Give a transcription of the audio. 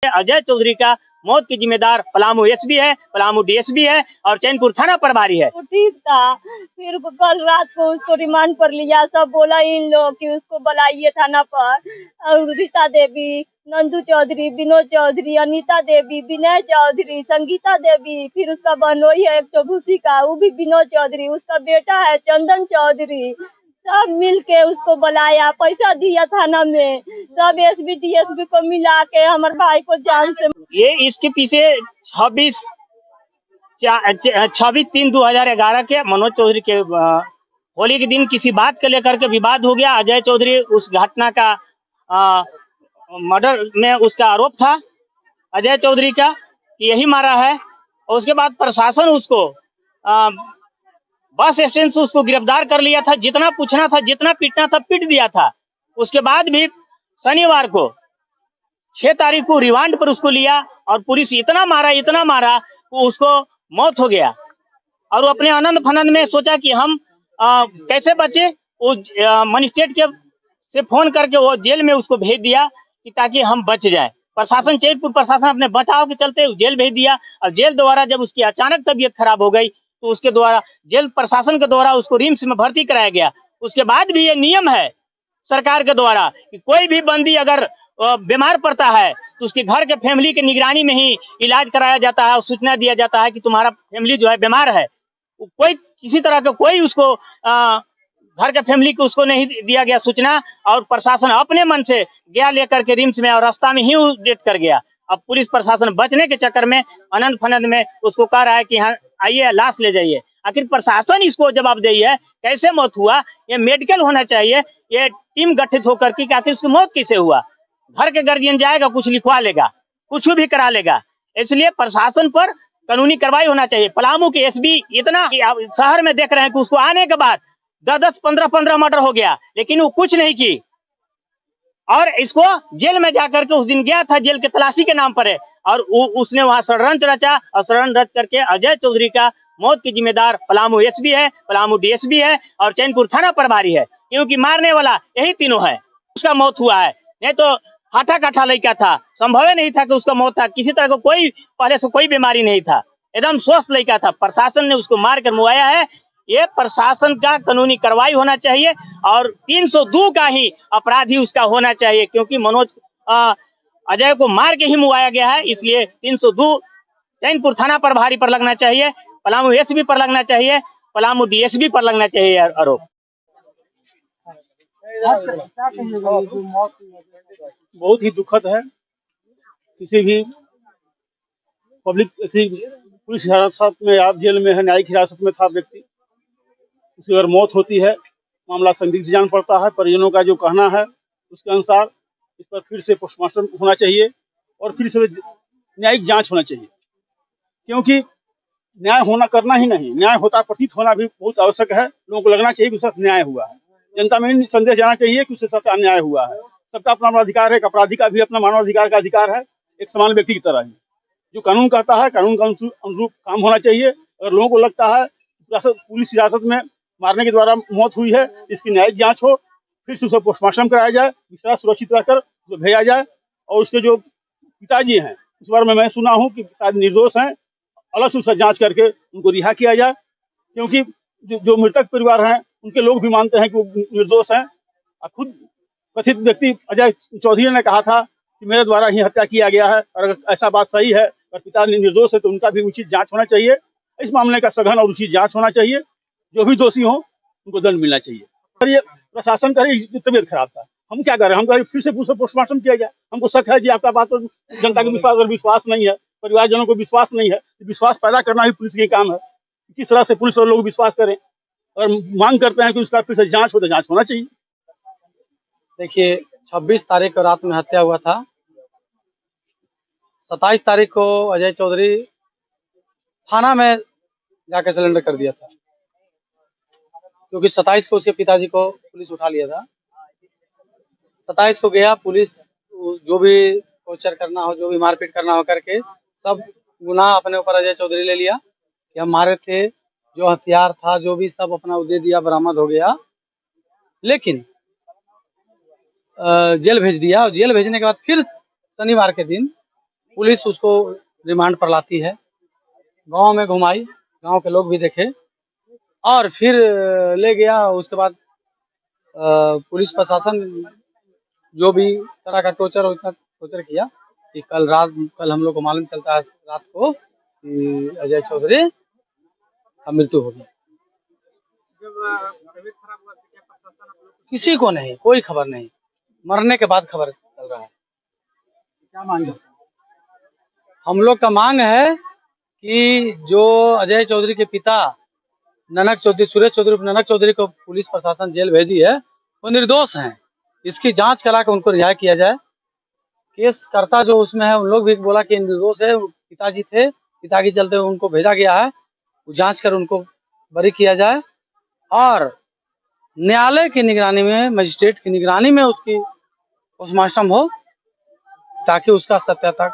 अजय चौधरी का मौत की जिम्मेदार पलामू एसपी है, पलामू डीएसपी है और चैनपुर थाना प्रभारी है। ठीक था, फिर कल रात को उसको रिमांड पर लिया। सब बोला इन लोग कि उसको बुलाइए थाना पर। और रीता देवी, नंदू चौधरी, विनोद चौधरी, अनीता देवी, विनय चौधरी, संगीता देवी, फिर उसका बहनोई है एक चौबूसी का, वो भी विनोद चौधरी, उसका बेटा है चंदन चौधरी। सब मिल के उसको बुलाया, पैसा दिया थाना में। सब एसपी डीएसपी को मिला के हमारे भाई को जान से ये इसके पीछे 26/3/2011 के मनोज चौधरी के होली के दिन किसी बात को लेकर के विवाद हो गया। अजय चौधरी उस घटना का मर्डर में उसका आरोप था अजय चौधरी का कि यही मारा है। और उसके बाद प्रशासन उसको बस स्टैंड से उसको गिरफ्तार कर लिया था। जितना पूछना था, जितना पीटना था पीट दिया था। उसके बाद भी शनिवार को 6 तारीख को रिमांड पर उसको लिया और पुलिस इतना मारा वो उसको मौत हो गया। और वो अपने आनंद फनंद में सोचा कि हम कैसे बचे। वो मजिस्ट्रेट के से फोन करके वो जेल में उसको भेज दिया कि ताकि हम बच जाए। प्रशासन, चैनपुर प्रशासन अपने बचाव के चलते जेल भेज दिया। और जेल द्वारा जब उसकी अचानक तबीयत खराब हो गई तो उसके द्वारा जेल प्रशासन के द्वारा उसको रिम्स में भर्ती कराया गया। उसके बाद भी ये नियम है सरकार के द्वारा कि कोई भी बंदी अगर बीमार पड़ता है तो उसके घर के फैमिली के निगरानी में ही इलाज कराया जाता है और सूचना दिया जाता है कि तुम्हारा फैमिली जो है बीमार है। कोई किसी तरह का कोई उसको घर के फैमिली को उसको नहीं दिया गया सूचना। और प्रशासन अपने मन से गया लेकर के रिम्स में और रास्ता में ही डेथ कर गया। अब पुलिस प्रशासन बचने के चक्कर में अनंत फनंद में उसको कह रहा है कि हाँ आइए लाश ले जाइए। आखिर प्रशासन इसको जवाबदेही है कैसे मौत हुआ। ये मेडिकल होना चाहिए, ये टीम गठित होकर के आखिर उसकी मौत कैसे हुआ। घर के गार्जियन जाएगा, कुछ लिखवा लेगा, कुछ भी करा लेगा। इसलिए प्रशासन पर कानूनी कार्रवाई होना चाहिए। पलामू के एसपी इतना शहर में देख रहे हैं कि उसको आने के बाद 10-10, 15-15 मर्डर हो गया, लेकिन वो कुछ नहीं की। और इसको जेल में जाकर के उस दिन गया था, जेल के तलाशी के नाम पर है। और उसने वहां षड्यंत्र रचा और षड्यंत्र रच करके अजय चौधरी का मौत की जिम्मेदार पलामू एसपी है, पलामू डीएसपी है और चैनपुर थाना प्रभारी है। क्योंकि मारने वाला यही तीनों है। उसका मौत हुआ है, नहीं तो हाथा काठा लड़का था, संभव नहीं था कि उसका मौत था। किसी तरह का कोई पहले से कोई बीमारी नहीं था, एकदम स्वस्थ लड़का था। प्रशासन ने उसको मार कर मुआया है। ये प्रशासन का कानूनी कार्रवाई होना चाहिए और 302 का ही अपराधी उसका होना चाहिए। क्योंकि मनोज अजय को मार के ही मुआया गया है, इसलिए 302 चैनपुर थाना प्रभारी पर लगना चाहिए, पलामू एसपी पर लगना चाहिए, पलामू डीएसपी पर लगना चाहिए आरोप। बहुत ही दुखद है। किसी भी पब्लिक पुलिस हिरासत में या जेल में है, न्यायिक हिरासत में था व्यक्ति, उसकी अगर मौत होती है मामला संदिग्ध जान पड़ता है। परिजनों का जो कहना है उसके अनुसार इस पर फिर से पोस्टमार्टम होना चाहिए और फिर से न्यायिक जांच होना चाहिए। क्योंकि न्याय होना करना ही नहीं, न्याय होता प्रतीत होना भी बहुत आवश्यक है। लोगों को लगना चाहिए कि उसका न्याय हुआ है। जनता में संदेश जाना चाहिए कि उससे सबका अन्याय हुआ है। सबका अपना अधिकार है, अपराधी का भी अपना मानवाधिकार का अधिकार है, एक समान व्यक्ति की तरह ही। जो कानून कहता है कानून का अनुरूप काम होना चाहिए। अगर लोगों को लगता है पुलिस हिरासत में मारने के द्वारा मौत हुई है, इसकी न्यायिक जांच हो, फिर से उसे पोस्टमार्टम कराया जाए, दूसरा सुरक्षित रहकर उसे भेजा जाए। और उसके जो पिताजी हैं इस बारे में मैं सुना हूँ कि शायद निर्दोष हैं, अलग से उसका जांच करके उनको रिहा किया जाए। क्योंकि जो मृतक परिवार हैं उनके लोग भी मानते हैं कि वो निर्दोष हैं। खुद कथित व्यक्ति अजय चौधरी ने कहा था कि मेरे द्वारा ही हत्या किया गया है। और अगर ऐसा बात सही है और पिता निर्दोष है तो उनका भी उचित जांच होना चाहिए। इस मामले का सघन और उचित जांच होना चाहिए। जो भी दोषी हो उनको दंड मिलना चाहिए। और ये प्रशासन का तबीयत खराब था, हम क्या करें, हम करें फिर से पोस्टमार्टम किया जाए। हमको शक है कि आपका बात पर जनता को विश्वास नहीं है, परिवारजनों को विश्वास नहीं है। विश्वास पैदा करना ही पुलिस का काम है। किस तरह से पुलिस और लोग विश्वास करें और मांग करते हैं कि उसका फिर से जांच हो तो जांच होना चाहिए। देखिए 26 तारीख को रात में हत्या हुआ था। 27 तारीख को अजय चौधरी थाना में जाकर सरेंडर कर दिया था, क्योंकि 27 को उसके पिताजी को पुलिस उठा लिया था। 27 को गया पुलिस, जो भी टॉर्चर करना हो, जो भी मारपीट करना हो करके सब गुनाह अपने ऊपर अजय चौधरी ले लिया कि हम मारे थे। जो हथियार था जो भी सब अपना दे दिया, बरामद हो गया। लेकिन जेल भेज दिया और जेल भेजने के बाद फिर शनिवार के दिन पुलिस उसको रिमांड पर लाती है, गांव में घुमाई, गांव के लोग भी देखे और फिर ले गया। उसके बाद पुलिस प्रशासन जो भी तरह का टॉर्चर किया कि कल हम लोग को मालूम चलता है रात को कि अजय चौधरी का मृत्यु हो गया। किसी को नहीं, कोई खबर नहीं, मरने के बाद खबर चल रहा है। क्या मांग है? हम लोग का मांग है कि जो अजय चौधरी के पिता ननक चौधरी, सुरेश चौधरी, ननक चौधरी को पुलिस प्रशासन जेल भेजी है, वो निर्दोष हैं। इसकी जांच करा के उनको रिहा किया जाए। केस करता जो उसमें है उन लोग भी बोला कि निर्दोष है, पिताजी थे, पिता के चलते उनको भेजा गया है, जांच कर उनको बरी किया जाए और न्यायालय की निगरानी में, मजिस्ट्रेट की निगरानी में उसकी पोस्टमार्टम हो ताकि उसका सत्यता